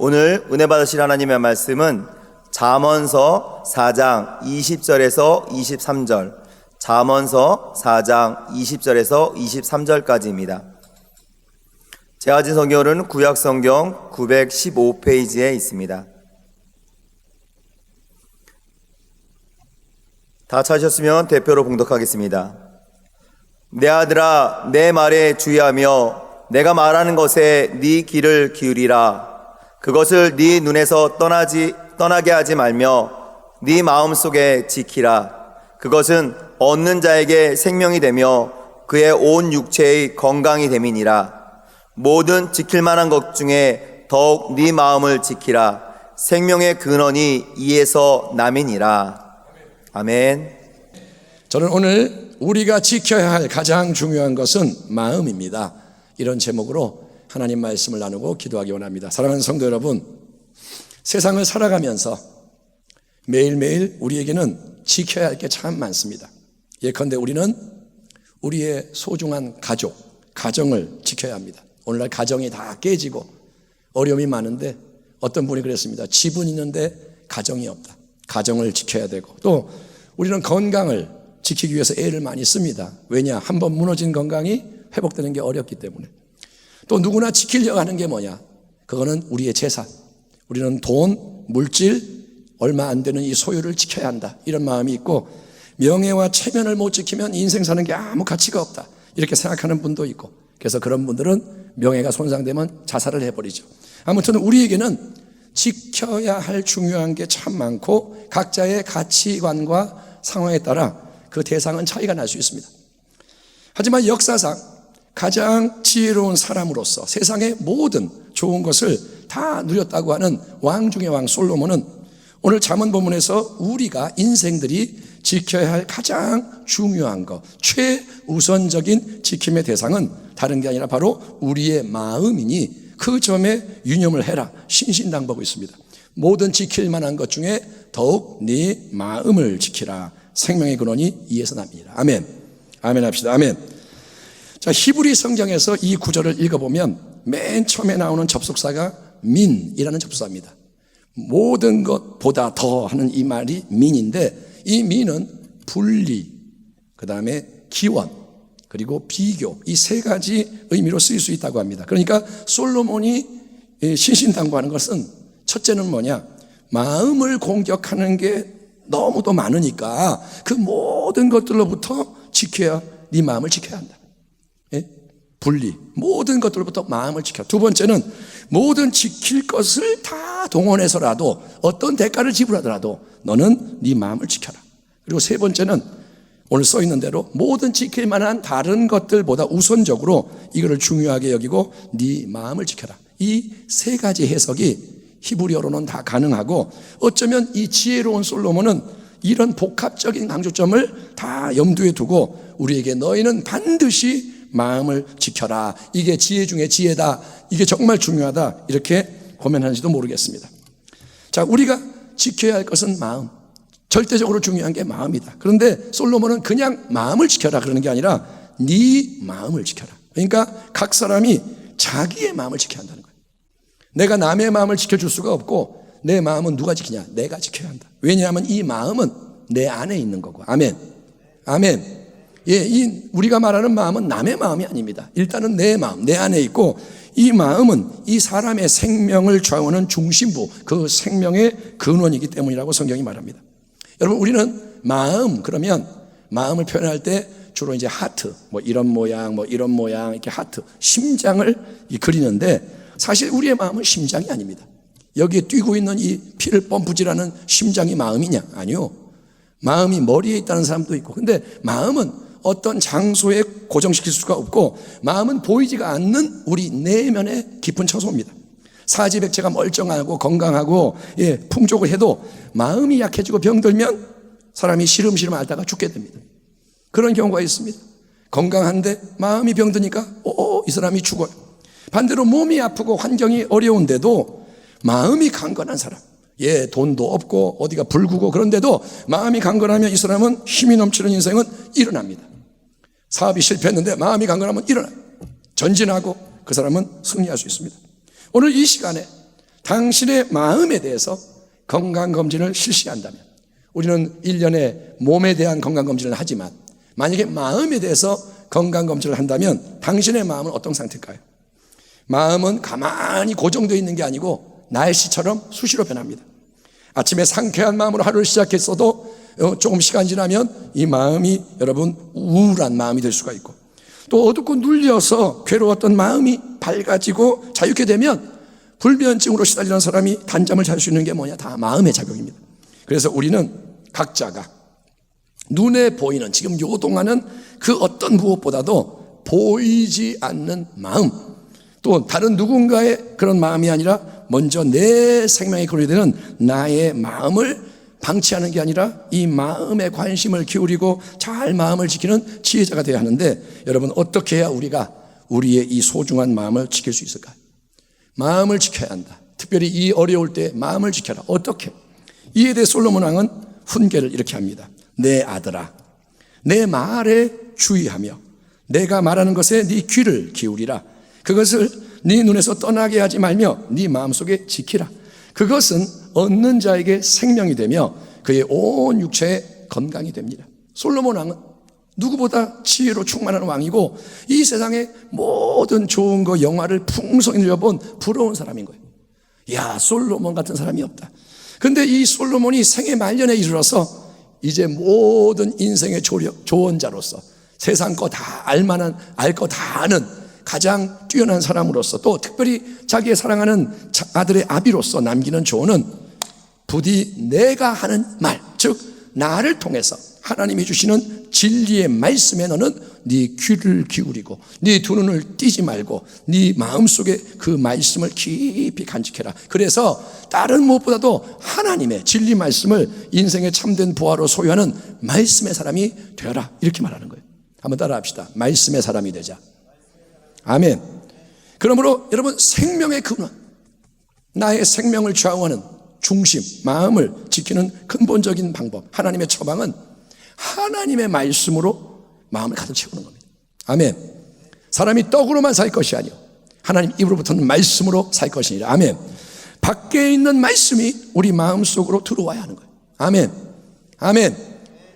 오늘 은혜 받으실 하나님의 말씀은 잠언서 4장 20절에서 23절, 잠언서 4장 20절에서 23절까지입니다. 제가 가진 성경은 구약성경 915페이지에 있습니다. 다 찾으셨으면 대표로 봉독하겠습니다. 내 아들아, 내 말에 주의하며 내가 말하는 것에 네 귀를 기울이라. 그것을 네 눈에서 떠나게 하지 말며 네 마음속에 지키라. 그것은 얻는 자에게 생명이 되며 그의 온 육체의 건강이 됨이니라. 모든 지킬 만한 것 중에 더욱 네 마음을 지키라. 생명의 근원이 이에서 남이니라. 아멘. 저는 오늘 우리가 지켜야 할 가장 중요한 것은 마음입니다. 이런 제목으로 하나님 말씀을 나누고 기도하기 원합니다. 사랑하는 성도 여러분, 세상을 살아가면서 매일매일 우리에게는 지켜야 할 게 참 많습니다. 예컨대 우리는 우리의 소중한 가정을 지켜야 합니다. 오늘날 가정이 다 깨지고 어려움이 많은데 어떤 분이 그랬습니다. 집은 있는데 가정이 없다. 가정을 지켜야 되고, 또 우리는 건강을 지키기 위해서 애를 많이 씁니다. 왜냐? 한번 무너진 건강이 회복되는 게 어렵기 때문에. 또 누구나 지키려고 하는 게 뭐냐? 그거는 우리의 재산. 우리는 돈, 물질, 얼마 안 되는 이 소유를 지켜야 한다. 이런 마음이 있고, 명예와 체면을 못 지키면 인생 사는 게 아무 가치가 없다. 이렇게 생각하는 분도 있고, 그래서 그런 분들은 명예가 손상되면 자살을 해버리죠. 아무튼 우리에게는 지켜야 할 중요한 게 참 많고, 각자의 가치관과 상황에 따라 그 대상은 차이가 날 수 있습니다. 하지만 역사상 가장 지혜로운 사람으로서 세상의 모든 좋은 것을 다 누렸다고 하는 왕 중의 왕 솔로몬은 오늘 잠언 본문에서 우리가 인생들이 지켜야 할 가장 중요한 것, 최우선적인 지킴의 대상은 다른 게 아니라 바로 우리의 마음이니 그 점에 유념을 해라, 신신당부하고 있습니다. 모든 지킬 만한 것 중에 더욱 네 마음을 지키라. 생명의 근원이 이에서 남이니라. 아멘. 아멘 합시다. 아멘. 자, 히브리 성경에서 이 구절을 읽어보면 맨 처음에 나오는 접속사가 민이라는 접속사입니다. 모든 것보다 더 하는 이 말이 민인데, 이 민은 분리, 그 다음에 기원, 그리고 비교, 이 세 가지 의미로 쓰일 수 있다고 합니다. 그러니까 솔로몬이 신신당부하는 것은 첫째는 뭐냐? 마음을 공격하는 게 너무도 많으니까 그 모든 것들로부터 네 마음을 지켜야 한다. 예? 분리, 모든 것들로부터 마음을 지켜. 두 번째는 모든 지킬 것을 다 동원해서라도 어떤 대가를 지불하더라도 너는 네 마음을 지켜라. 그리고 세 번째는 오늘 써 있는 대로 모든 지킬 만한 다른 것들보다 우선적으로 이거를 중요하게 여기고 네 마음을 지켜라. 이 세 가지 해석이 히브리어로는 다 가능하고, 어쩌면 이 지혜로운 솔로몬은 이런 복합적인 강조점을 다 염두에 두고 우리에게 너희는 반드시 마음을 지켜라. 이게 지혜 중에 지혜다. 이게 정말 중요하다. 이렇게 고면하는지도 모르겠습니다. 자, 우리가 지켜야 할 것은 마음. 절대적으로 중요한 게 마음이다. 그런데 솔로몬은 그냥 마음을 지켜라 그러는 게 아니라 네 마음을 지켜라. 그러니까 각 사람이 자기의 마음을 지켜야 한다는 거예요. 내가 남의 마음을 지켜줄 수가 없고, 내 마음은 누가 지키냐? 내가 지켜야 한다. 왜냐하면 이 마음은 내 안에 있는 거고. 아멘. 아멘. 예, 우리가 말하는 마음은 남의 마음이 아닙니다. 일단은 내 마음, 내 안에 있고, 이 마음은 이 사람의 생명을 좌우하는 중심부, 그 생명의 근원이기 때문이라고 성경이 말합니다. 여러분, 우리는 마음, 그러면 마음을 표현할 때 주로 이제 하트, 뭐 이런 모양, 이렇게 하트, 심장을 그리는데, 사실 우리의 마음은 심장이 아닙니다. 여기에 뛰고 있는 이 피를 펌프질하는 심장이 마음이냐? 아니요. 마음이 머리에 있다는 사람도 있고, 근데 마음은 어떤 장소에 고정시킬 수가 없고, 마음은 보이지가 않는 우리 내면의 깊은 처소입니다. 사지백체가 멀쩡하고 건강하고 풍족을 해도 마음이 약해지고 병들면 사람이 시름시름 앓다가 죽게 됩니다. 그런 경우가 있습니다. 건강한데 마음이 병드니까 이 사람이 죽어요. 반대로 몸이 아프고 환경이 어려운데도 마음이 강건한 사람, 돈도 없고 어디가 불구고 그런데도 마음이 강건하면 이 사람은 힘이 넘치는 인생은 일어납니다. 사업이 실패했는데 마음이 강건하면 일어나요. 전진하고 그 사람은 승리할 수 있습니다. 오늘 이 시간에 당신의 마음에 대해서 건강검진을 실시한다면, 우리는 1년에 몸에 대한 건강검진을 하지만 만약에 마음에 대해서 건강검진을 한다면 당신의 마음은 어떤 상태일까요? 마음은 가만히 고정되어 있는 게 아니고 날씨처럼 수시로 변합니다. 아침에 상쾌한 마음으로 하루를 시작했어도 조금 시간 지나면 이 마음이 여러분 우울한 마음이 될 수가 있고, 또 어둡고 눌려서 괴로웠던 마음이 밝아지고 자유케 되면 불면증으로 시달리는 사람이 단잠을 잘 수 있는 게 뭐냐? 다 마음의 작용입니다. 그래서 우리는 각자가 눈에 보이는, 지금 요 동안은 그 어떤 무엇보다도 보이지 않는 마음, 또 다른 누군가의 그런 마음이 아니라 먼저 내 생명에 근원이 되는 나의 마음을 방치하는 게 아니라 이 마음에 관심을 기울이고 잘 마음을 지키는 지혜자가 되어야 하는데, 여러분 어떻게 해야 우리가 우리의 이 소중한 마음을 지킬 수 있을까요? 마음을 지켜야 한다. 특별히 이 어려울 때 마음을 지켜라. 어떻게? 이에 대해 솔로몬 왕은 훈계를 이렇게 합니다. 내 아들아, 내 말에 주의하며 내가 말하는 것에 네 귀를 기울이라. 그것을 네 눈에서 떠나게 하지 말며 네 마음속에 지키라. 그것은 얻는 자에게 생명이 되며 그의 온 육체에 건강이 됩니다. 솔로몬 왕은 누구보다 지혜로 충만한 왕이고 이 세상의 모든 좋은 거 영화를 풍성히 누려본 부러운 사람인 거예요. 야, 솔로몬 같은 사람이 없다. 근데 이 솔로몬이 생애 말년에 이르러서 이제 모든 인생의 조언자로서 세상 거 다 알만한, 알 거 다 아는 가장 뛰어난 사람으로서, 또 특별히 자기의 사랑하는 아들의 아비로서 남기는 조언은 부디 내가 하는 말, 즉 나를 통해서 하나님이 주시는 진리의 말씀에 너는 네 귀를 기울이고 네 두 눈을 띄지 말고 네 마음속에 그 말씀을 깊이 간직해라. 그래서 다른 무엇보다도 하나님의 진리 말씀을 인생의 참된 부활로 소유하는 말씀의 사람이 되어라. 이렇게 말하는 거예요. 한번 따라 합시다. 말씀의 사람이 되자. 아멘. 그러므로 여러분, 생명의 근원, 나의 생명을 좌우하는 중심, 마음을 지키는 근본적인 방법, 하나님의 처방은 하나님의 말씀으로 마음을 가득 채우는 겁니다. 아멘. 사람이 떡으로만 살 것이 아니요 하나님 입으로부터는 말씀으로 살 것이니라. 아멘. 밖에 있는 말씀이 우리 마음속으로 들어와야 하는 거예요. 아멘. 아멘.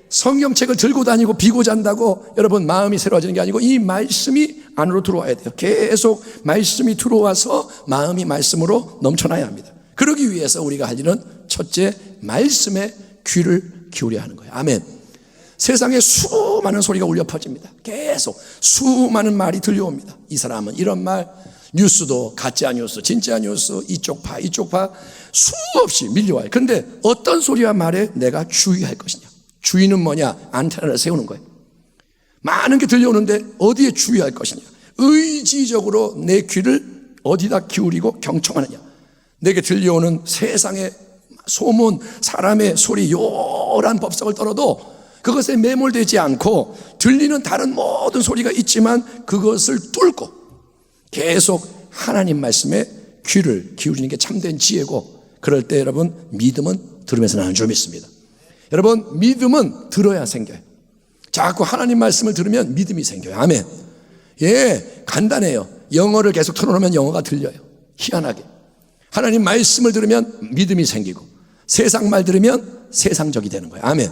성경책을 들고 다니고 비고 잔다고 여러분 마음이 새로워지는 게 아니고 이 말씀이 안으로 들어와야 돼요. 계속 말씀이 들어와서 마음이 말씀으로 넘쳐나야 합니다. 그러기 위해서 우리가 할 일은 첫째, 말씀에 귀를 기울여야 하는 거예요. 아멘. 세상에 수많은 소리가 울려 퍼집니다. 계속 수많은 말이 들려옵니다. 이 사람은 이런 말, 뉴스도 가짜 뉴스, 진짜 뉴스, 이쪽 파 수없이 밀려와요. 그런데 어떤 소리와 말에 내가 주의할 것이냐? 주의는 뭐냐? 안테나를 세우는 거예요. 많은 게 들려오는데 어디에 주의할 것이냐? 의지적으로 내 귀를 어디다 기울이고 경청하느냐? 내게 들려오는 세상의 소문, 사람의 소리, 요란 법석을 떨어도 그것에 매몰되지 않고 들리는 다른 모든 소리가 있지만 그것을 뚫고 계속 하나님 말씀에 귀를 기울이는 게 참된 지혜고, 그럴 때 여러분 믿음은 들으면서 나는 줄 믿습니다. 여러분 믿음은 들어야 생겨요. 자꾸 하나님 말씀을 들으면 믿음이 생겨요. 아멘. 예, 간단해요. 영어를 계속 틀어놓으면 영어가 들려요. 희한하게. 하나님 말씀을 들으면 믿음이 생기고 세상 말 들으면 세상적이 되는 거예요. 아멘.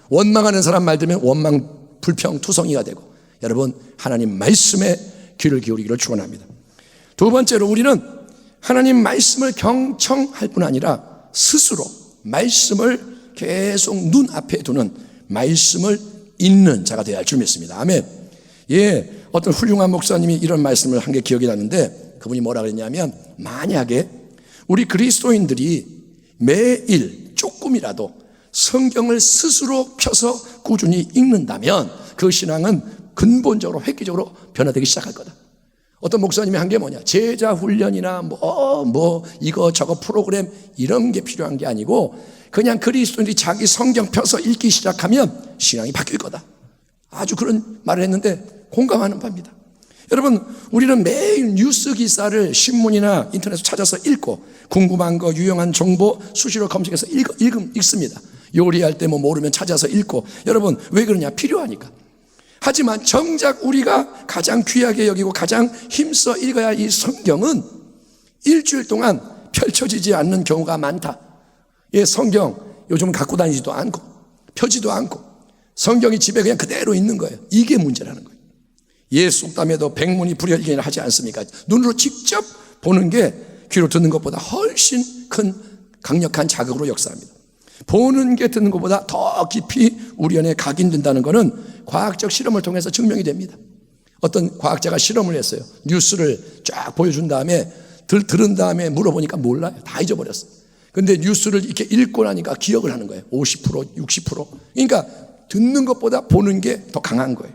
원망하는 사람 말 들으면 원망 불평 투성이가 되고, 여러분 하나님 말씀에 귀를 기울이기를 축원합니다. 두 번째로 우리는 하나님 말씀을 경청할 뿐 아니라 스스로 말씀을 계속 눈앞에 두는, 말씀을 읽는 자가 되어야 할 줄 믿습니다. 아멘. 예, 어떤 훌륭한 목사님이 이런 말씀을 한 게 기억이 나는데, 그분이 뭐라 그랬냐면, 만약에 우리 그리스도인들이 매일 조금이라도 성경을 스스로 펴서 꾸준히 읽는다면 그 신앙은 근본적으로 획기적으로 변화되기 시작할 거다. 어떤 목사님이 한 게 뭐냐? 제자 훈련이나 이거 저거 프로그램 이런 게 필요한 게 아니고 그냥 그리스도인들이 자기 성경 펴서 읽기 시작하면 신앙이 바뀔 거다. 아주 그런 말을 했는데 공감하는 바입니다. 여러분, 우리는 매일 뉴스 기사를 신문이나 인터넷에서 찾아서 읽고 궁금한 거, 유용한 정보 수시로 검색해서 읽습니다. 요리할 때 모르면 찾아서 읽고. 여러분 왜 그러냐? 필요하니까. 하지만 정작 우리가 가장 귀하게 여기고 가장 힘써 읽어야 할 이 성경은 일주일 동안 펼쳐지지 않는 경우가 많다. 예, 성경 요즘은 갖고 다니지도 않고 펴지도 않고 성경이 집에 그냥 그대로 있는 거예요. 이게 문제라는 거예요. 예수 속담에도 백문이 불여일견이라 하지 않습니까? 눈으로 직접 보는 게 귀로 듣는 것보다 훨씬 큰 강력한 자극으로 역사합니다. 보는 게 듣는 것보다 더 깊이 우리 안에 각인된다는 것은 과학적 실험을 통해서 증명이 됩니다. 어떤 과학자가 실험을 했어요. 뉴스를 쫙 보여준 다음에 들은 다음에 물어보니까 몰라요. 다 잊어버렸어. 근데 뉴스를 이렇게 읽고 나니까 기억을 하는 거예요. 50%, 60%. 그러니까 듣는 것보다 보는 게 더 강한 거예요.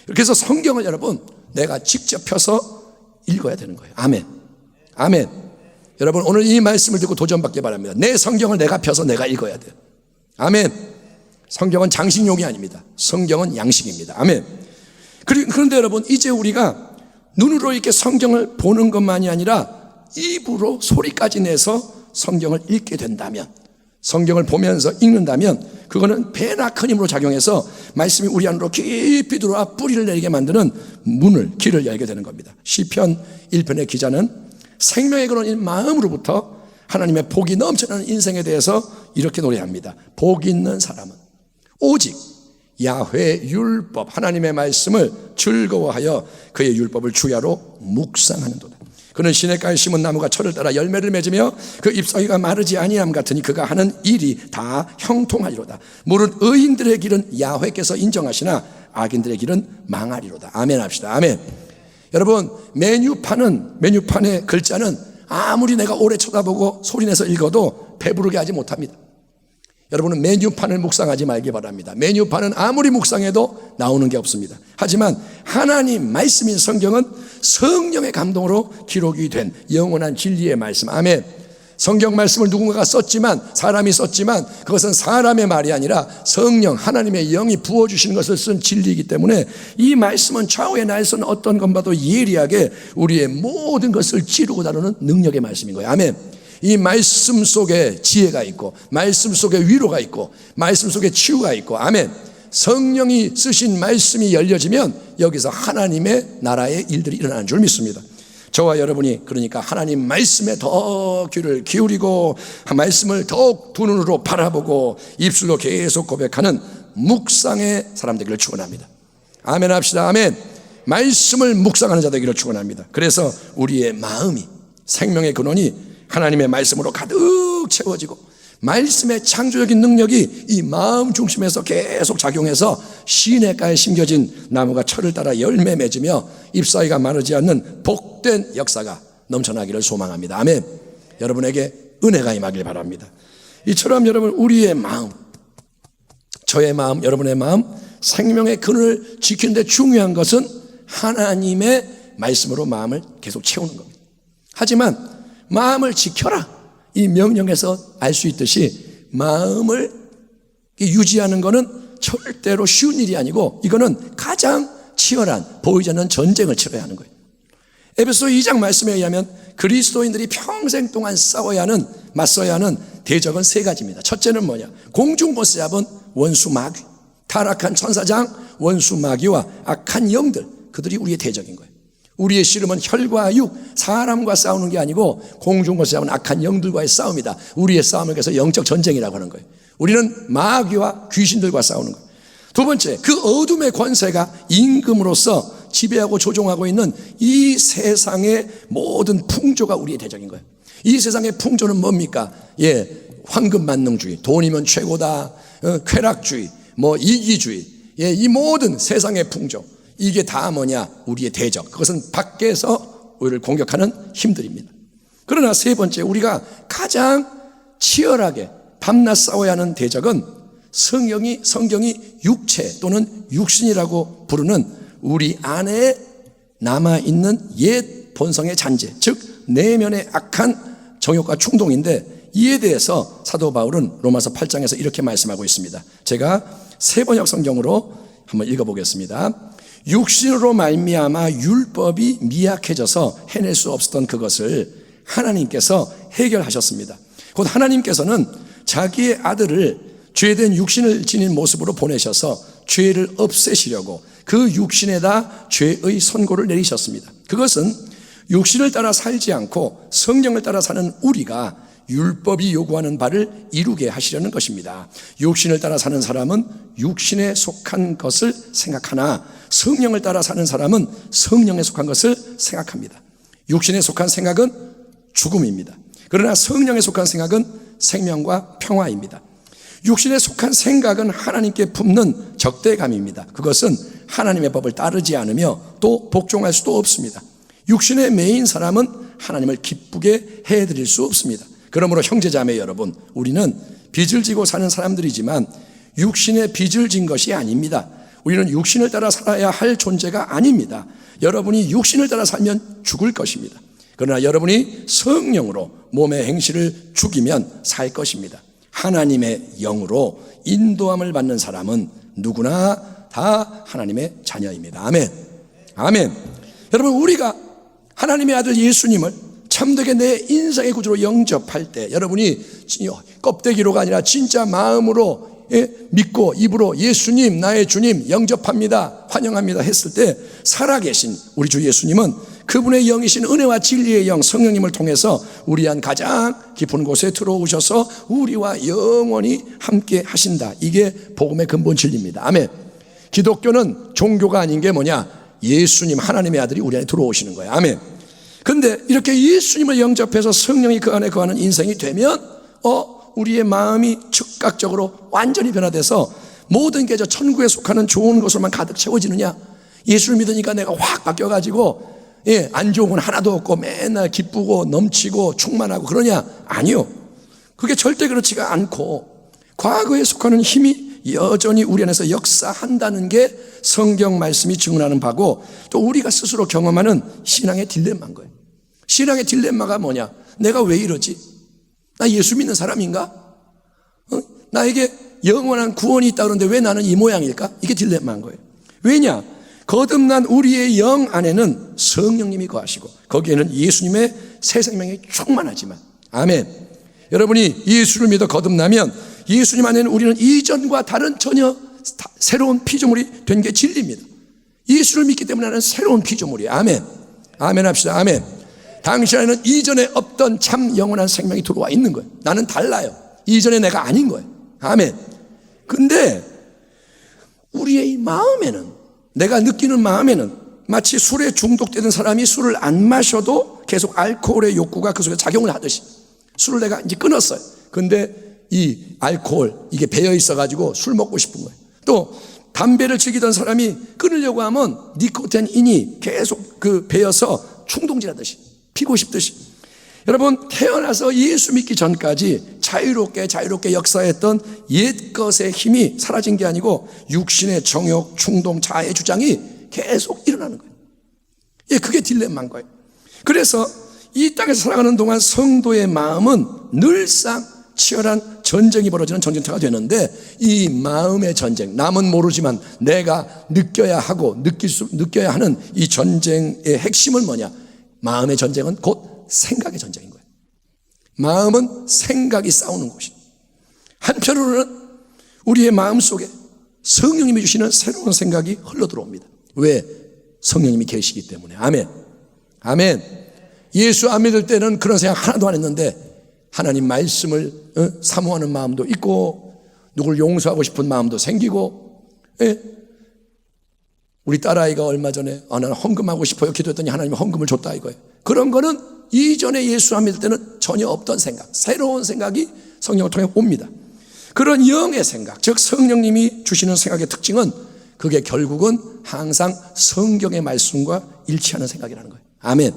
그래서 성경을 여러분 내가 직접 펴서 읽어야 되는 거예요. 아멘. 아멘. 여러분 오늘 이 말씀을 듣고 도전받기 바랍니다. 내 성경을 내가 펴서 내가 읽어야 돼요. 아멘. 성경은 장식용이 아닙니다. 성경은 양식입니다. 아멘. 그런데 여러분 이제 우리가 눈으로 이렇게 성경을 보는 것만이 아니라 입으로 소리까지 내서 성경을 읽게 된다면, 성경을 보면서 읽는다면 그거는 배나 큰 힘으로 작용해서 말씀이 우리 안으로 깊이 들어와 뿌리를 내리게 만드는 문을, 길을 열게 되는 겁니다. 시편 1편의 기자는 생명의 근원인 마음으로부터 하나님의 복이 넘쳐나는 인생에 대해서 이렇게 노래합니다. 복 있는 사람은 오직 야훼 율법, 하나님의 말씀을 즐거워하여 그의 율법을 주야로 묵상하는도다. 그는 시냇가에 심은 나무가 철을 따라 열매를 맺으며 그 잎사귀가 마르지 아니함 같으니 그가 하는 일이 다 형통하리로다. 무릇 의인들의 길은 야훼께서 인정하시나 악인들의 길은 망하리로다. 아멘 합시다. 아멘. 여러분 메뉴판의 글자는 아무리 내가 오래 쳐다보고 소리내서 읽어도 배부르게 하지 못합니다. 여러분은 메뉴판을 묵상하지 말기 바랍니다. 메뉴판은 아무리 묵상해도 나오는 게 없습니다. 하지만 하나님 말씀인 성경은 성령의 감동으로 기록이 된 영원한 진리의 말씀. 아멘. 성경 말씀을 누군가가 썼지만, 사람이 썼지만 그것은 사람의 말이 아니라 성령 하나님의 영이 부어주시는 것을 쓴 진리이기 때문에 이 말씀은 좌우의 날선 어떤 것보다도 예리하게 우리의 모든 것을 찌르고 다루는 능력의 말씀인 거예요. 아멘. 이 말씀 속에 지혜가 있고 말씀 속에 위로가 있고 말씀 속에 치유가 있고, 아멘. 성령이 쓰신 말씀이 열려지면 여기서 하나님의 나라의 일들이 일어나는 줄 믿습니다. 저와 여러분이 그러니까 하나님 말씀에 더 귀를 기울이고 말씀을 더욱 두 눈으로 바라보고 입술로 계속 고백하는 묵상의 사람 되기를 축원합니다. 아멘 합시다. 아멘. 말씀을 묵상하는 자 되기를 축원합니다. 그래서 우리의 마음이, 생명의 근원이 하나님의 말씀으로 가득 채워지고 말씀의 창조적인 능력이 이 마음 중심에서 계속 작용해서 시냇가에 심겨진 나무가 철을 따라 열매 맺으며 잎사귀가 마르지 않는 복된 역사가 넘쳐나기를 소망합니다. 아멘. 여러분에게 은혜가 임하길 바랍니다. 이처럼 여러분 우리의 마음, 저의 마음, 여러분의 마음, 생명의 근원을 지키는 데 중요한 것은 하나님의 말씀으로 마음을 계속 채우는 겁니다. 하지만 마음을 지켜라, 이 명령에서 알 수 있듯이 마음을 유지하는 것은 절대로 쉬운 일이 아니고 이거는 가장 치열한 보이지 않는 전쟁을 치러야 하는 거예요. 에베소 2장 말씀에 의하면 그리스도인들이 평생 동안 맞서야 하는 대적은 세 가지입니다. 첫째는 뭐냐? 공중보세 잡은 원수 마귀, 타락한 천사장 원수 마귀와 악한 영들, 그들이 우리의 대적인 거예요. 우리의 씨름은 혈과 육, 사람과 싸우는 게 아니고 공중과 싸우는 악한 영들과의 싸움이다. 우리의 싸움을 그래서 영적 전쟁이라고 하는 거예요. 우리는 마귀와 귀신들과 싸우는 거예요. 두 번째, 그 어둠의 권세가 임금으로서 지배하고 조종하고 있는 이 세상의 모든 풍조가 우리의 대적인 거예요. 이 세상의 풍조는 뭡니까? 황금만능주의, 돈이면 최고다, 쾌락주의, 이기주의, 이 모든 세상의 풍조, 이게 다 뭐냐? 우리의 대적. 그것은 밖에서 우리를 공격하는 힘들입니다. 그러나 세 번째, 우리가 가장 치열하게 밤낮 싸워야 하는 대적은 성경이 육체 또는 육신이라고 부르는 우리 안에 남아있는 옛 본성의 잔재, 즉 내면의 악한 정욕과 충동인데, 이에 대해서 사도 바울은 로마서 8장에서 이렇게 말씀하고 있습니다. 제가 세번역 성경으로 한번 읽어보겠습니다. 육신으로 말미암아 율법이 미약해져서 해낼 수 없었던 그것을 하나님께서 해결하셨습니다. 곧 하나님께서는 자기의 아들을 죄된 육신을 지닌 모습으로 보내셔서 죄를 없애시려고 그 육신에다 죄의 선고를 내리셨습니다. 그것은 육신을 따라 살지 않고 성령을 따라 사는 우리가 율법이 요구하는 바를 이루게 하시려는 것입니다. 육신을 따라 사는 사람은 육신에 속한 것을 생각하나 성령을 따라 사는 사람은 성령에 속한 것을 생각합니다. 육신에 속한 생각은 죽음입니다. 그러나 성령에 속한 생각은 생명과 평화입니다. 육신에 속한 생각은 하나님께 품는 적대감입니다. 그것은 하나님의 법을 따르지 않으며 또 복종할 수도 없습니다. 육신에 매인 사람은 하나님을 기쁘게 해드릴 수 없습니다. 그러므로 형제자매 여러분, 우리는 빚을 지고 사는 사람들이지만 육신에 빚을 진 것이 아닙니다. 우리는 육신을 따라 살아야 할 존재가 아닙니다. 여러분이 육신을 따라 살면 죽을 것입니다. 그러나 여러분이 성령으로 몸의 행실을 죽이면 살 것입니다. 하나님의 영으로 인도함을 받는 사람은 누구나 다 하나님의 자녀입니다. 아멘. 아멘. 여러분, 우리가 하나님의 아들 예수님을 참되게 내 인생의 구주로 영접할 때 여러분이 껍데기로가 아니라 진짜 마음으로 믿고 입으로 예수님 나의 주님 영접합니다, 환영합니다 했을 때 살아계신 우리 주 예수님은 그분의 영이신 은혜와 진리의 영 성령님을 통해서 우리 안 가장 깊은 곳에 들어오셔서 우리와 영원히 함께 하신다. 이게 복음의 근본 진리입니다. 아멘. 기독교는 종교가 아닌 게 뭐냐? 예수님 하나님의 아들이 우리 안에 들어오시는 거예요. 아멘. 근데 이렇게 예수님을 영접해서 성령이 그 안에 거하는 인생이 되면 우리의 마음이 즉각적으로 완전히 변화돼서 모든 게 저 천국에 속하는 좋은 것으로만 가득 채워지느냐? 예수를 믿으니까 내가 확 바뀌어가지고 안 좋은 건 하나도 없고 맨날 기쁘고 넘치고 충만하고 그러냐? 아니요. 그게 절대 그렇지가 않고 과거에 속하는 힘이 여전히 우리 안에서 역사한다는 게 성경 말씀이 증언하는 바고 또 우리가 스스로 경험하는 신앙의 딜레마인 거예요. 신앙의 딜레마가 뭐냐? 내가 왜 이러지? 나 예수 믿는 사람인가? 나에게 영원한 구원이 있다 그러는데 왜 나는 이 모양일까? 이게 딜레마인 거예요. 왜냐? 거듭난 우리의 영 안에는 성령님이 거하시고 거기에는 예수님의 새 생명이 충만하지만 아멘. 여러분이 예수를 믿어 거듭나면 예수님 안에는 우리는 이전과 다른 전혀 새로운 피조물이 된 게 진리입니다. 예수를 믿기 때문에 나는 새로운 피조물이에요. 아멘. 아멘 합시다. 아멘. 당신 안에는 이전에 없던 참 영원한 생명이 들어와 있는 거예요. 나는 달라요. 이전에 내가 아닌 거예요. 아멘. 근데 우리의 마음에는, 내가 느끼는 마음에는 마치 술에 중독되는 사람이 술을 안 마셔도 계속 알코올의 욕구가 그 속에 작용을 하듯이 술을 내가 이제 끊었어요. 근데 이 알코올 이게 배어 있어가지고 술 먹고 싶은 거예요. 또 담배를 즐기던 사람이 끊으려고 하면 니코틴이 계속 그 배어서 충동질하듯이 피고 싶듯이 여러분 태어나서 예수 믿기 전까지 자유롭게 역사했던 옛것의 힘이 사라진 게 아니고 육신의 정욕, 충동, 자해 주장이 계속 일어나는 거예요. 그게 딜레마인 거예요. 그래서 이 땅에서 살아가는 동안 성도의 마음은 늘상 치열한 전쟁이 벌어지는 전쟁터가 되는데 이 마음의 전쟁, 남은 모르지만 내가 느껴야 하고 느껴야 하는 이 전쟁의 핵심은 뭐냐? 마음의 전쟁은 곧 생각의 전쟁인 거예요. 마음은 생각이 싸우는 곳이에요. 한편으로는 우리의 마음 속에 성령님이 주시는 새로운 생각이 흘러 들어옵니다. 왜? 성령님이 계시기 때문에. 아멘. 아멘. 예수 안 믿을 때는 그런 생각 하나도 안 했는데 하나님 말씀을 사모하는 마음도 있고 누굴 용서하고 싶은 마음도 생기고 우리 딸아이가 얼마 전에 나는 헌금하고 싶어요 기도했더니 하나님이 헌금을 줬다 이거예요. 그런 거는 이전에 예수 안 믿을 때는 전혀 없던 생각, 새로운 생각이 성령을 통해 옵니다. 그런 영의 생각, 즉 성령님이 주시는 생각의 특징은 그게 결국은 항상 성경의 말씀과 일치하는 생각이라는 거예요. 아멘.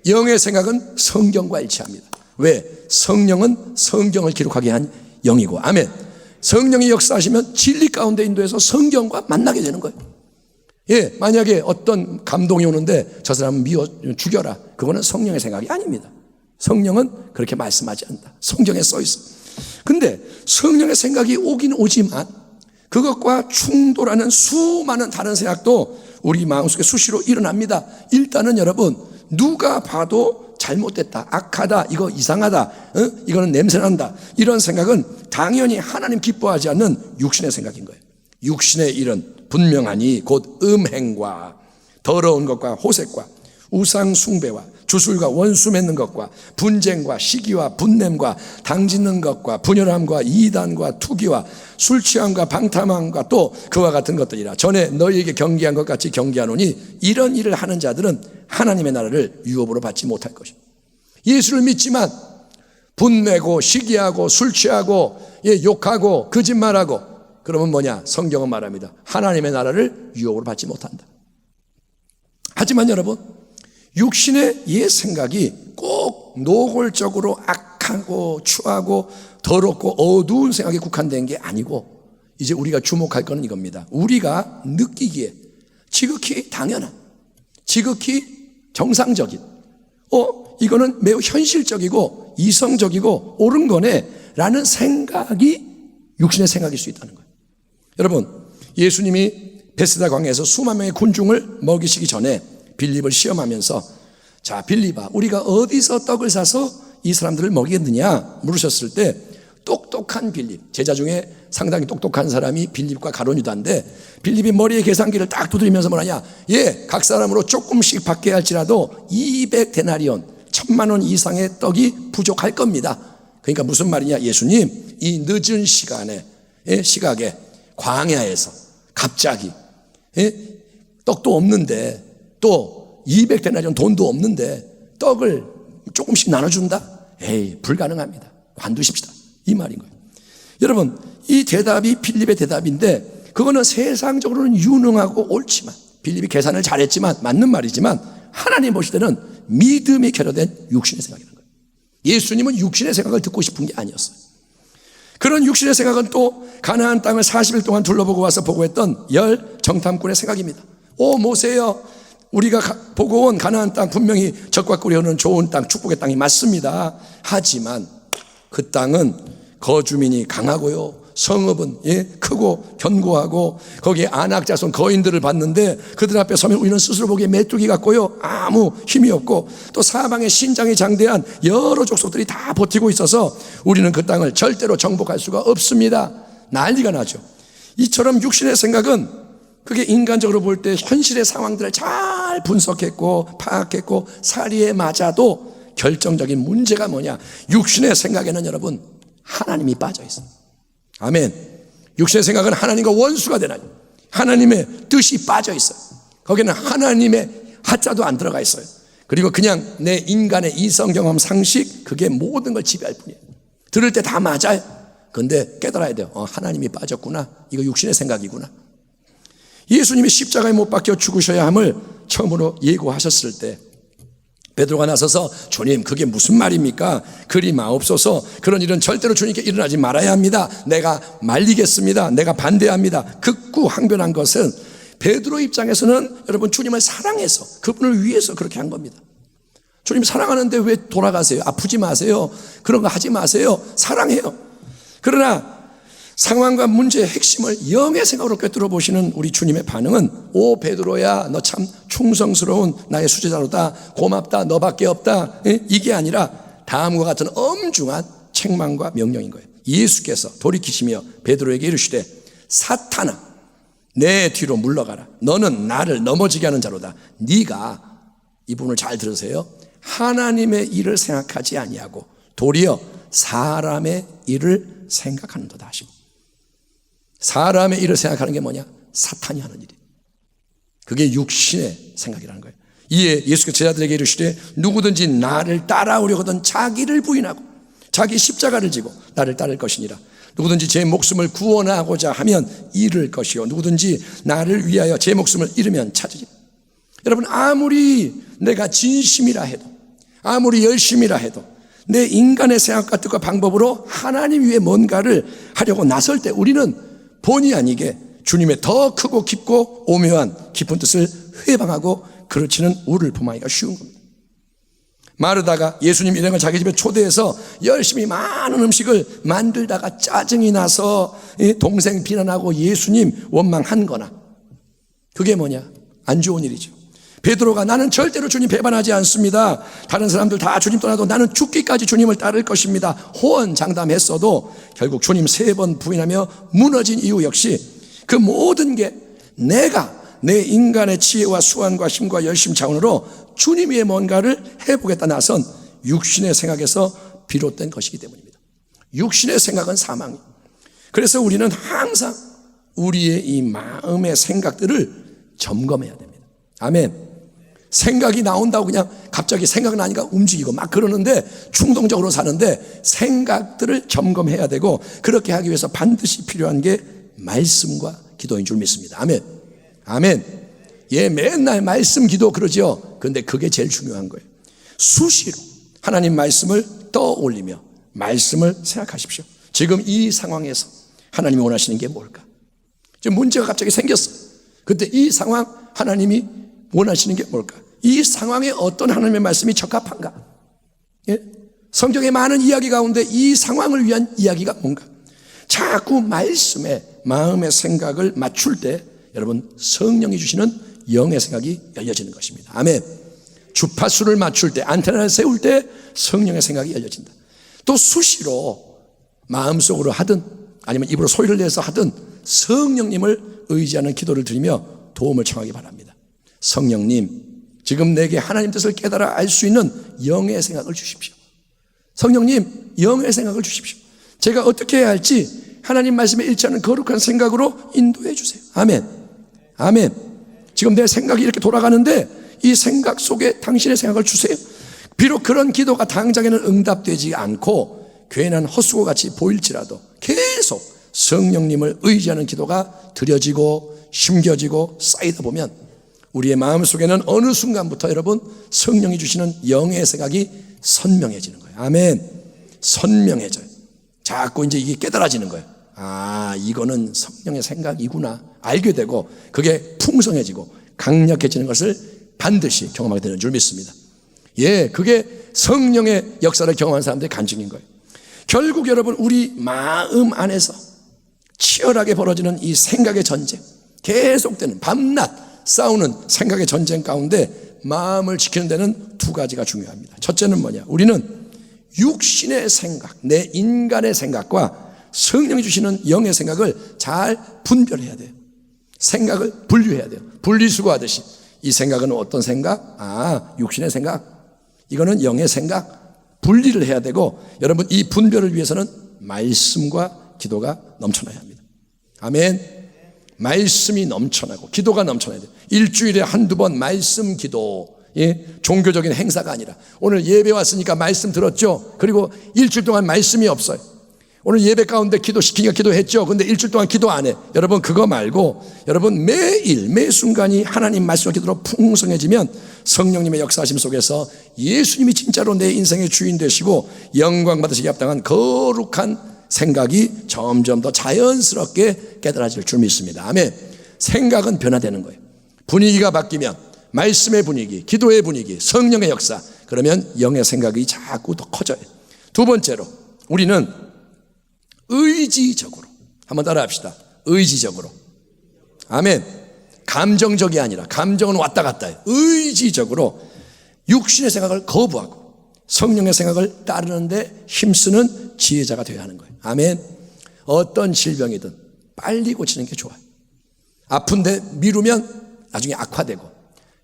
영의 생각은 성경과 일치합니다. 왜? 성령은 성경을 기록하게 한 영이고 아멘. 성령이 역사하시면 진리 가운데 인도해서 성경과 만나게 되는 거예요. 만약에 어떤 감동이 오는데 저 사람 미워 죽여라, 그거는 성령의 생각이 아닙니다. 성령은 그렇게 말씀하지 않는다. 성경에 써 있어. 근데 성령의 생각이 오긴 오지만 그것과 충돌하는 수많은 다른 생각도 우리 마음속에 수시로 일어납니다. 일단은 여러분, 누가 봐도 잘못됐다, 악하다, 이거 이상하다, 이거는 냄새난다, 이런 생각은 당연히 하나님 기뻐하지 않는 육신의 생각인 거예요. 육신의 일은 분명하니 곧 음행과 더러운 것과 호색과 우상 숭배와 주술과 원수 맺는 것과 분쟁과 시기와 분냄과 당짓는 것과 분열함과 이단과 투기와 술 취함과 방탕함과 또 그와 같은 것들이라. 전에 너희에게 경계한 것 같이 경계하노니 이런 일을 하는 자들은 하나님의 나라를 유업으로 받지 못할 것이다. 예수를 믿지만 분내고 시기하고 술 취하고 욕하고 거짓말하고 그러면 뭐냐? 성경은 말합니다. 하나님의 나라를 유업으로 받지 못한다. 하지만 여러분, 육신의 옛 생각이 꼭 노골적으로 악하고 추하고 더럽고 어두운 생각에 국한된 게 아니고, 이제 우리가 주목할 것은 이겁니다. 우리가 느끼기에 지극히 당연한, 지극히 정상적인, 이거는 매우 현실적이고 이성적이고 옳은 거네 라는 생각이 육신의 생각일 수 있다는 거예요. 여러분, 예수님이 베세다 광야에서 수만 명의 군중을 먹이시기 전에 빌립을 시험하면서, 자 빌립아, 우리가 어디서 떡을 사서 이 사람들을 먹이겠느냐 물으셨을 때 똑똑한 빌립, 제자 중에 상당히 똑똑한 사람이 빌립과 가룟유다인데, 빌립이 머리에 계산기를 딱 두드리면서 뭐라냐, 각 사람으로 조금씩 받게 할지라도 200데나리온 1000만 원 이상의 떡이 부족할 겁니다. 그러니까 무슨 말이냐, 예수님 이 늦은 시각에 광야에서 갑자기 떡도 없는데 또 200데나리온 돈도 없는데 떡을 조금씩 나눠준다? 불가능합니다. 관두십시다, 이 말인 거예요. 여러분, 이 대답이 빌립의 대답인데 그거는 세상적으로는 유능하고 옳지만, 빌립이 계산을 잘했지만 맞는 말이지만, 하나님 보실 때는 믿음이 결여된 육신의 생각이라는 거예요. 예수님은 육신의 생각을 듣고 싶은 게 아니었어요. 그런 육신의 생각은 또 가나안 땅을 40일 동안 둘러보고 와서 보고했던 열 정탐꾼의 생각입니다. 모세여, 우리가 보고 온 가나안 땅 분명히 젖과 꿀이 흐르는 좋은 땅, 축복의 땅이 맞습니다. 하지만 그 땅은 거주민이 강하고요, 성읍은 크고 견고하고 거기에 안악자손 거인들을 봤는데 그들 앞에 서면 우리는 스스로 보기에 메뚜기 같고요, 아무 힘이 없고 또 사방에 신장이 장대한 여러 족속들이 다 버티고 있어서 우리는 그 땅을 절대로 정복할 수가 없습니다. 난리가 나죠. 이처럼 육신의 생각은 그게 인간적으로 볼 때 현실의 상황들을 잘 분석했고 파악했고 사리에 맞아도 결정적인 문제가 뭐냐, 육신의 생각에는 여러분 하나님이 빠져 있어요. 아멘. 육신의 생각은 하나님과 원수가 되나니 하나님의 뜻이 빠져 있어요. 거기는 하나님의 하자도 안 들어가 있어요. 그리고 그냥 내 인간의 이성 경험 상식, 그게 모든 걸 지배할 뿐이에요. 들을 때 다 맞아요. 그런데 깨달아야 돼요. 하나님이 빠졌구나, 이거 육신의 생각이구나. 예수님이 십자가에 못 박혀 죽으셔야 함을 처음으로 예고하셨을 때 베드로가 나서서, 주님 그게 무슨 말입니까? 그리 마옵소서. 그런 일은 절대로 주님께 일어나지 말아야 합니다. 내가 말리겠습니다. 내가 반대합니다. 극구 항변한 것은 베드로 입장에서는 여러분 주님을 사랑해서, 그분을 위해서 그렇게 한 겁니다. 주님 사랑하는데 왜 돌아가세요? 아프지 마세요. 그런 거 하지 마세요. 사랑해요. 그러나 상황과 문제의 핵심을 영의 생각으로 꿰뚫어 보시는 우리 주님의 반응은, 오 베드로야, 너 참 충성스러운 나의 수제자로다, 고맙다, 너밖에 없다, 이게 아니라 다음과 같은 엄중한 책망과 명령인 거예요. 예수께서 돌이키시며 베드로에게 이르시되, 사탄아 내 뒤로 물러가라. 너는 나를 넘어지게 하는 자로다. 네가, 이 부분을 잘 들으세요, 하나님의 일을 생각하지 아니하고 도리어 사람의 일을 생각하는도다 하시고, 사람의 일을 생각하는 게 뭐냐? 사탄이 하는 일이에요. 그게 육신의 생각이라는 거예요. 이에 예수께서 제자들에게 이르시되, 누구든지 나를 따라오려거든 자기를 부인하고 자기 십자가를 지고 나를 따를 것이니라. 누구든지 제 목숨을 구원하고자 하면 잃을 것이요, 누구든지 나를 위하여 제 목숨을 잃으면 찾으리라. 여러분, 아무리 내가 진심이라 해도, 아무리 열심이라 해도 내 인간의 생각과 뜻과 방법으로 하나님 위에 뭔가를 하려고 나설 때 우리는 본의 아니게 주님의 더 크고 깊고 오묘한 깊은 뜻을 회방하고 그르치는 우를 범하기가 쉬운 겁니다. 마르다가 예수님 일행을 자기 집에 초대해서 열심히 많은 음식을 만들다가 짜증이 나서 동생 비난하고 예수님 원망한 거나, 그게 뭐냐? 안 좋은 일이죠. 베드로가 나는 절대로 주님 배반하지 않습니다, 다른 사람들 다 주님 떠나도 나는 죽기까지 주님을 따를 것입니다, 호언장담했어도 결국 주님 3번 부인하며 무너진 이유 역시 그 모든 게 내가 내 인간의 지혜와 수완과 힘과 열심 차원으로 주님 위에 뭔가를 해보겠다 나선 육신의 생각에서 비롯된 것이기 때문입니다. 육신의 생각은 사망이에요. 그래서 우리는 항상 우리의 이 마음의 생각들을 점검해야 됩니다. 아멘. 생각이 나온다고 그냥 갑자기 생각나니까 움직이고 막 그러는데 충동적으로 사는데 생각들을 점검해야 되고 그렇게 하기 위해서 반드시 필요한 게 말씀과 기도인 줄 믿습니다. 아멘. 아멘. 예, 맨날 말씀 기도 그러죠. 그런데 그게 제일 중요한 거예요. 수시로 하나님 말씀을 떠올리며 말씀을 생각하십시오. 지금 이 상황에서 하나님이 원하시는 게 뭘까? 지금 문제가 갑자기 생겼어. 그때 이 상황 하나님이 원하시는 게 뭘까? 이 상황에 어떤 하나님의 말씀이 적합한가? 예? 성경의 많은 이야기 가운데 이 상황을 위한 이야기가 뭔가? 자꾸 말씀에 마음의 생각을 맞출 때 여러분 성령이 주시는 영의 생각이 열려지는 것입니다. 아멘. 주파수를 맞출 때, 안테나를 세울 때 성령의 생각이 열려진다. 또 수시로 마음속으로 하든 아니면 입으로 소리를 내서 하든 성령님을 의지하는 기도를 드리며 도움을 청하기 바랍니다. 성령님, 지금 내게 하나님 뜻을 깨달아 알 수 있는 영의 생각을 주십시오. 성령님, 영의 생각을 주십시오. 제가 어떻게 해야 할지 하나님 말씀에 일치하는 거룩한 생각으로 인도해 주세요. 아멘. 아멘. 지금 내 생각이 이렇게 돌아가는데 이 생각 속에 당신의 생각을 주세요. 비록 그런 기도가 당장에는 응답되지 않고 괜한 헛수고같이 보일지라도 계속 성령님을 의지하는 기도가 드려지고 심겨지고 쌓이다 보면 우리의 마음속에는 어느 순간부터 여러분 성령이 주시는 영의 생각이 선명해지는 거예요. 아멘. 선명해져요. 자꾸 이제 이게 깨달아지는 거예요. 아, 이거는 성령의 생각이구나 알게 되고 그게 풍성해지고 강력해지는 것을 반드시 경험하게 되는 줄 믿습니다. 예, 그게 성령의 역사를 경험한 사람들의 간증인 거예요. 결국 여러분 우리 마음 안에서 치열하게 벌어지는 이 생각의 전쟁, 계속되는 밤낮 싸우는 생각의 전쟁 가운데 마음을 지키는 데는 두 가지가 중요합니다. 첫째는 뭐냐? 우리는 육신의 생각, 내 인간의 생각과 성령이 주시는 영의 생각을 잘 분별해야 돼요. 생각을 분류해야 돼요. 분리수거하듯이 이 생각은 어떤 생각? 아, 육신의 생각. 이거는 영의 생각. 분리를 해야 되고 여러분 이 분별을 위해서는 말씀과 기도가 넘쳐나야 합니다. 아멘. 말씀이 넘쳐나고 기도가 넘쳐나야 돼요. 일주일에 한두 번 말씀 기도, 예, 종교적인 행사가 아니라 오늘 예배 왔으니까 말씀 들었죠. 그리고 일주일 동안 말씀이 없어요. 오늘 예배 가운데 기도시키니까 기도했죠. 근데 일주일 동안 기도 안 해. 여러분 그거 말고 여러분 매일 매 순간이 하나님 말씀과 기도로 풍성해지면 성령님의 역사하심 속에서 예수님이 진짜로 내 인생의 주인 되시고 영광 받으시기 합당한 거룩한 생각이 점점 더 자연스럽게 깨달아질 줄 믿습니다. 아멘. 생각은 변화되는 거예요. 분위기가 바뀌면 말씀의 분위기, 기도의 분위기, 성령의 역사, 그러면 영의 생각이 자꾸 더 커져요. 두 번째로 우리는 의지적으로, 한번 따라 합시다. 의지적으로. 아멘. 감정적이 아니라, 감정은 왔다 갔다 해요. 의지적으로 육신의 생각을 거부하고 성령의 생각을 따르는데 힘쓰는 지혜자가 되어야 하는 거예요. 아멘. 어떤 질병이든 빨리 고치는 게 좋아요. 아픈데 미루면 나중에 악화되고,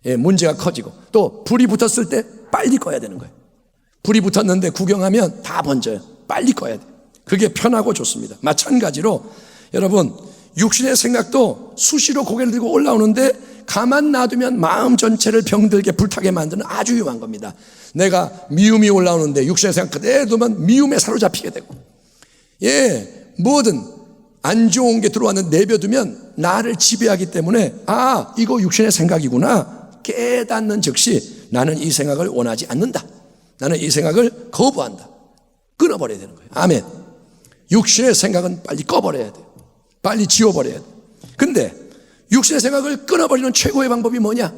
예, 문제가 커지고, 또 불이 붙었을 때 빨리 꺼야 되는 거예요. 불이 붙었는데 구경하면 다 번져요. 빨리 꺼야 돼요. 그게 편하고 좋습니다. 마찬가지로 여러분 육신의 생각도 수시로 고개를 들고 올라오는데 가만 놔두면 마음 전체를 병들게 불타게 만드는 아주 위험한 겁니다. 내가 미움이 올라오는데 육신의 생각 그대로 두면 미움에 사로잡히게 되고, 예, 뭐든 안 좋은 게 들어왔는데 내버두면 나를 지배하기 때문에 아, 이거 육신의 생각이구나 깨닫는 즉시 나는 이 생각을 원하지 않는다. 나는 이 생각을 거부한다. 끊어버려야 되는 거예요. 아멘. 육신의 생각은 빨리 꺼버려야 돼요. 빨리 지워버려야 돼요. 근데 육신의 생각을 끊어버리는 최고의 방법이 뭐냐?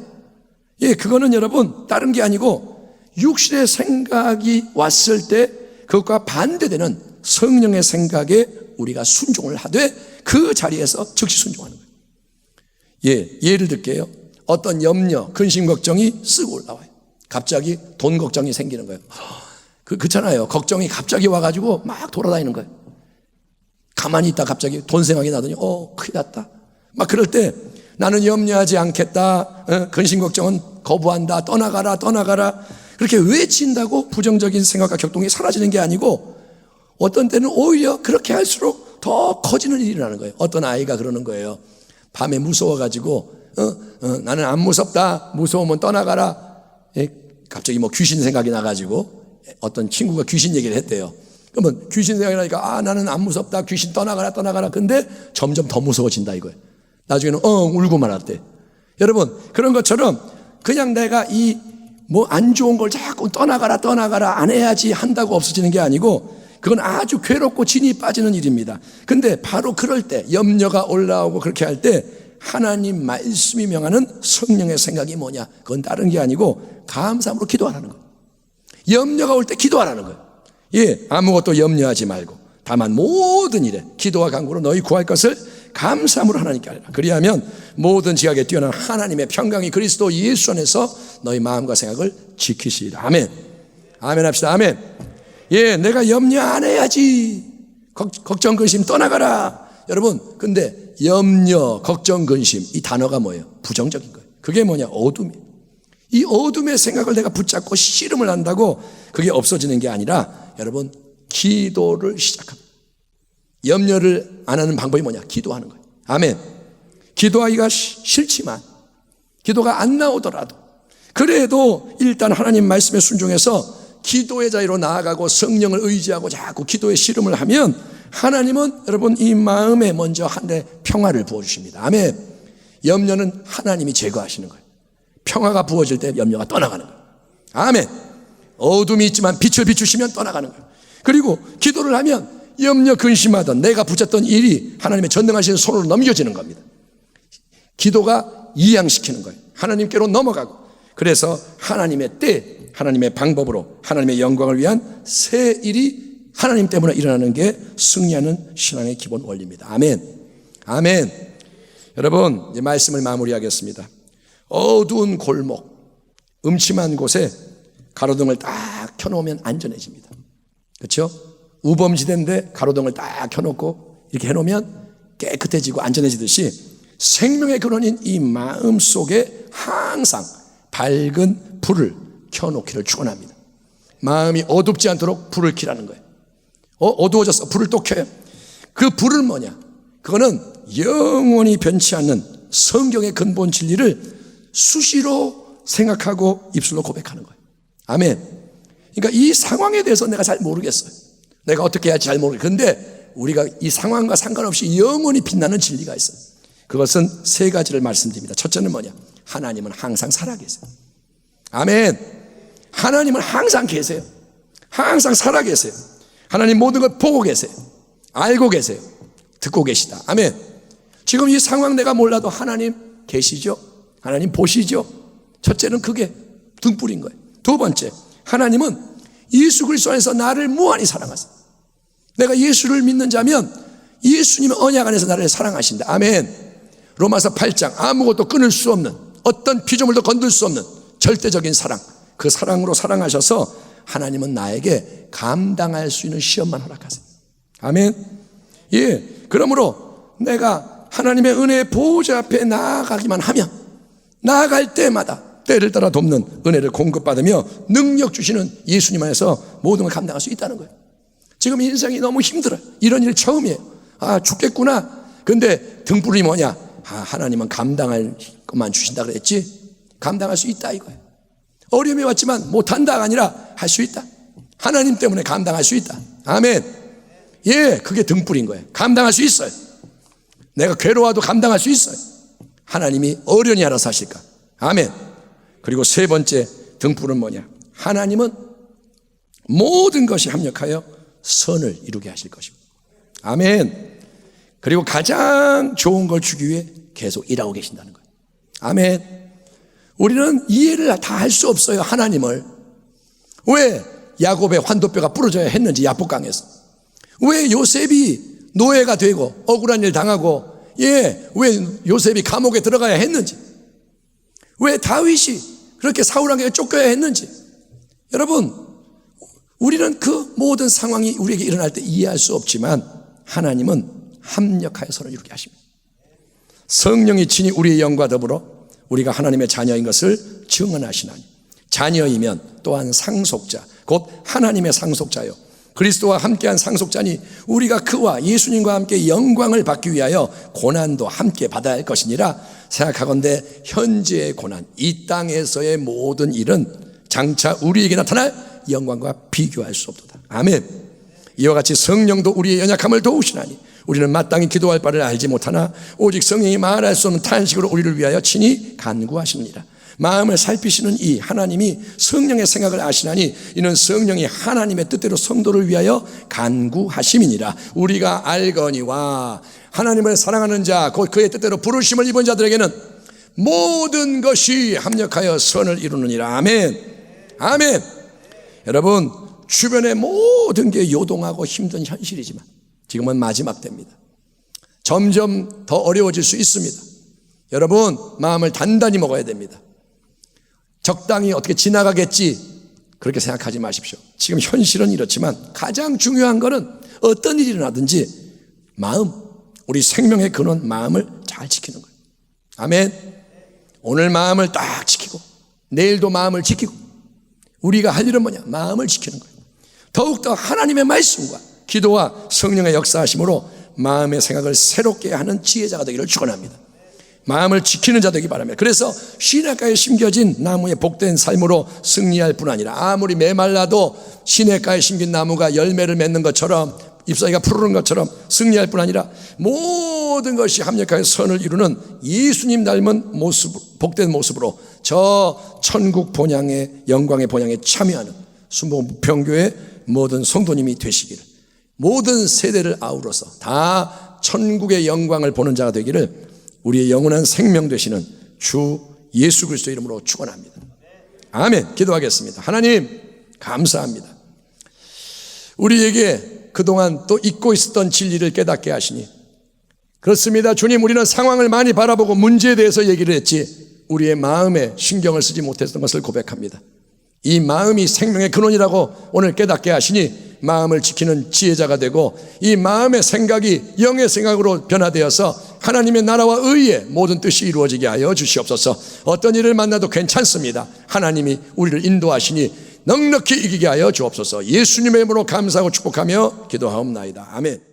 예, 그거는 여러분 다른 게 아니고 육신의 생각이 왔을 때 그것과 반대되는 성령의 생각에 우리가 순종을 하되 그 자리에서 즉시 순종하는 거예요. 예, 예를 들게요. 어떤 염려, 근심, 걱정이 쓱 올라와요. 갑자기 돈 걱정이 생기는 거예요. 그렇잖아요. 걱정이 갑자기 와가지고 막 돌아다니는 거예요. 가만히 있다 갑자기 돈 생각이 나더니 큰일 났다. 막 그럴 때 나는 염려하지 않겠다. 근심 걱정은 거부한다, 떠나가라, 떠나가라 그렇게 외친다고 부정적인 생각과 격동이 사라지는 게 아니고 어떤 때는 오히려 그렇게 할수록 더 커지는 일이 일어나는 거예요. 어떤 아이가 그러는 거예요. 밤에 무서워가지고 나는 안 무섭다, 무서우면 떠나가라. 갑자기 뭐 귀신 생각이 나가지고 어떤 친구가 귀신 얘기를 했대요. 그러면 귀신 생각이 나니까 나는 안 무섭다, 귀신 떠나가라, 떠나가라. 근데 점점 더 무서워진다 이거예요. 나중에는 울고 말았대. 여러분, 그런 것처럼 그냥 내가 이 뭐 안 좋은 걸 자꾸 떠나가라, 떠나가라 안 해야지 한다고 없어지는 게 아니고 그건 아주 괴롭고 진이 빠지는 일입니다. 근데 바로 그럴 때 염려가 올라오고 그렇게 할 때 하나님 말씀이 명하는 성령의 생각이 뭐냐? 그건 다른 게 아니고 감사함으로 기도하라는 거예요. 염려가 올 때 기도하라는 거예요. 아무것도 염려하지 말고 다만 모든 일에 기도와 간구로 너희 구할 것을 감사함으로 하나님께 하리라. 그리하면 모든 지각에 뛰어난 하나님의 평강이 그리스도 예수 안에서 너희 마음과 생각을 지키시리라. 아멘. 아멘 합시다. 아멘. 내가 염려 안 해야지. 걱정 근심 떠나가라. 여러분, 근데 염려, 걱정, 근심 이 단어가 뭐예요? 부정적인 거예요. 그게 뭐냐? 어둠이에요. 이 어둠의 생각을 내가 붙잡고 씨름을 한다고 그게 없어지는 게 아니라 여러분, 기도를 시작합니다. 염려를 안 하는 방법이 뭐냐? 기도하는 거예요. 아멘. 기도하기가 싫지만 기도가 안 나오더라도 그래도 일단 하나님 말씀에 순종해서 기도의 자리로 나아가고 성령을 의지하고 자꾸 기도의 씨름을 하면 하나님은 여러분 이 마음에 먼저 하늘의 평화를 부어주십니다. 아멘. 염려는 하나님이 제거하시는 거예요. 평화가 부어질 때 염려가 떠나가는 거예요. 아멘. 어둠이 있지만 빛을 비추시면 떠나가는 거예요. 그리고 기도를 하면 염려 근심하던 내가 붙였던 일이 하나님의 전능하신 손으로 넘겨지는 겁니다. 기도가 이양시키는 거예요. 하나님께로 넘어가고 그래서 하나님의 때 하나님의 방법으로 하나님의 영광을 위한 새 일이 하나님 때문에 일어나는 게 승리하는 신앙의 기본 원리입니다. 아멘. 아멘. 여러분, 이제 말씀을 마무리하겠습니다. 어두운 골목, 음침한 곳에 가로등을 딱 켜놓으면 안전해집니다. 그렇죠? 우범지대인데 가로등을 딱 켜놓고 이렇게 해놓으면 깨끗해지고 안전해지듯이 생명의 근원인 이 마음 속에 항상 밝은 불을 켜놓기를 축원합니다. 마음이 어둡지 않도록 불을 켜라는 거예요. 어두워졌어. 불을 또 켜요. 그 불은 뭐냐? 그거는 영원히 변치 않는 성경의 근본 진리를 수시로 생각하고 입술로 고백하는 거예요. 아멘. 그러니까 이 상황에 대해서 내가 잘 모르겠어요. 내가 어떻게 해야 할지 잘 모르겠어요. 근데 우리가 이 상황과 상관없이 영원히 빛나는 진리가 있어요. 그것은 세 가지를 말씀드립니다. 첫째는 뭐냐? 하나님은 항상 살아계세요. 아멘. 하나님은 항상 계세요. 항상 살아계세요. 하나님 모든 걸 보고 계세요. 알고 계세요. 듣고 계시다. 아멘. 지금 이 상황 내가 몰라도 하나님 계시죠? 하나님 보시죠? 첫째는 그게 등불인 거예요. 두 번째, 하나님은 예수 그리스도 안에서 나를 무한히 사랑하세요. 내가 예수를 믿는 자면 예수님의 언약 안에서 나를 사랑하신다. 아멘. 로마서 8장 아무것도 끊을 수 없는 어떤 피조물도 건들 수 없는 절대적인 사랑, 그 사랑으로 사랑하셔서 하나님은 나에게 감당할 수 있는 시험만 허락하세요. 아멘. 그러므로 내가 하나님의 은혜의 보호자 앞에 나아가기만 하면 나아갈 때마다 때를 따라 돕는 은혜를 공급받으며 능력 주시는 예수님 안에서 모든 걸 감당할 수 있다는 거예요. 지금 인생이 너무 힘들어요. 이런 일 처음이에요. 죽겠구나. 근데 등불이 뭐냐? 하나님은 감당할 것만 주신다 그랬지? 감당할 수 있다 이거예요. 어려움이 왔지만 못한다가 아니라 할 수 있다. 하나님 때문에 감당할 수 있다. 아멘. 그게 등불인 거예요. 감당할 수 있어요. 내가 괴로워도 감당할 수 있어요. 하나님이 어련히 알아서 하실까. 아멘. 그리고 세 번째 등불은 뭐냐? 하나님은 모든 것이 합력하여 선을 이루게 하실 것입니다. 아멘. 그리고 가장 좋은 걸 주기 위해 계속 일하고 계신다는 거예요. 아멘. 우리는 이해를 다 할 수 없어요. 하나님을. 왜 야곱의 환도뼈가 부러져야 했는지, 야복강에서. 왜 요셉이 노예가 되고 억울한 일 당하고, 왜 요셉이 감옥에 들어가야 했는지, 왜 다윗이 그렇게 사울에게 쫓겨야 했는지. 여러분, 우리는 그 모든 상황이 우리에게 일어날 때 이해할 수 없지만 하나님은 합력하여 선을 이루게 하십니다. 성령이 친히 우리의 영과 더불어 우리가 하나님의 자녀인 것을 증언하시나니 자녀이면 또한 상속자 곧 하나님의 상속자요 그리스도와 함께한 상속자니 우리가 그와 예수님과 함께 영광을 받기 위하여 고난도 함께 받아야 할 것이니라 생각하건대 현재의 고난 이 땅에서의 모든 일은 장차 우리에게 나타날 영광과 비교할 수 없도다. 아멘. 이와 같이 성령도 우리의 연약함을 도우시나니 우리는 마땅히 기도할 바를 알지 못하나 오직 성령이 말할 수 없는 탄식으로 우리를 위하여 친히 간구하시느니라. 마음을 살피시는 이 하나님이 성령의 생각을 아시나니 이는 성령이 하나님의 뜻대로 성도를 위하여 간구하심이니라. 우리가 알거니와 하나님을 사랑하는 자 곧 그의 뜻대로 부르심을 입은 자들에게는 모든 것이 합력하여 선을 이루느니라. 아멘. 아멘. 여러분 주변의 모든 게 요동하고 힘든 현실이지만 지금은 마지막 때입니다. 점점 더 어려워질 수 있습니다. 여러분 마음을 단단히 먹어야 됩니다. 적당히 어떻게 지나가겠지 그렇게 생각하지 마십시오. 지금 현실은 이렇지만 가장 중요한 것은 어떤 일이 일어나든지 마음, 우리 생명의 근원 마음을 잘 지키는 거예요. 아멘. 오늘 마음을 딱 지키고 내일도 마음을 지키고 우리가 할 일은 뭐냐? 마음을 지키는 거예요. 더욱더 하나님의 말씀과 기도와 성령의 역사하심으로 마음의 생각을 새롭게 하는 지혜자가 되기를 축원합니다. 마음을 지키는 자 되기 바랍니다. 그래서 시냇가에 심겨진 나무의 복된 삶으로 승리할 뿐 아니라 아무리 메말라도 시냇가에 심긴 나무가 열매를 맺는 것처럼 잎사귀가 푸르는 것처럼 승리할 뿐 아니라 모든 것이 합력하여 선을 이루는 예수님 닮은 모습, 복된 모습으로 저 천국 본향의 영광의 본향에 참여하는 순복음평교의 모든 성도님이 되시기를 모든 세대를 아우러서 다 천국의 영광을 보는 자가 되기를 우리의 영원한 생명 되시는 주 예수 그리스도 이름으로 축원합니다. 아멘. 기도하겠습니다. 하나님 감사합니다. 우리에게 그동안 또 잊고 있었던 진리를 깨닫게 하시니 그렇습니다. 주님 우리는 상황을 많이 바라보고 문제에 대해서 얘기를 했지 우리의 마음에 신경을 쓰지 못했던 것을 고백합니다. 이 마음이 생명의 근원이라고 오늘 깨닫게 하시니 마음을 지키는 지혜자가 되고 이 마음의 생각이 영의 생각으로 변화되어서 하나님의 나라와 의의 모든 뜻이 이루어지게 하여 주시옵소서. 어떤 일을 만나도 괜찮습니다. 하나님이 우리를 인도하시니 넉넉히 이기게 하여 주옵소서. 예수님의 이름으로 감사하고 축복하며 기도하옵나이다. 아멘.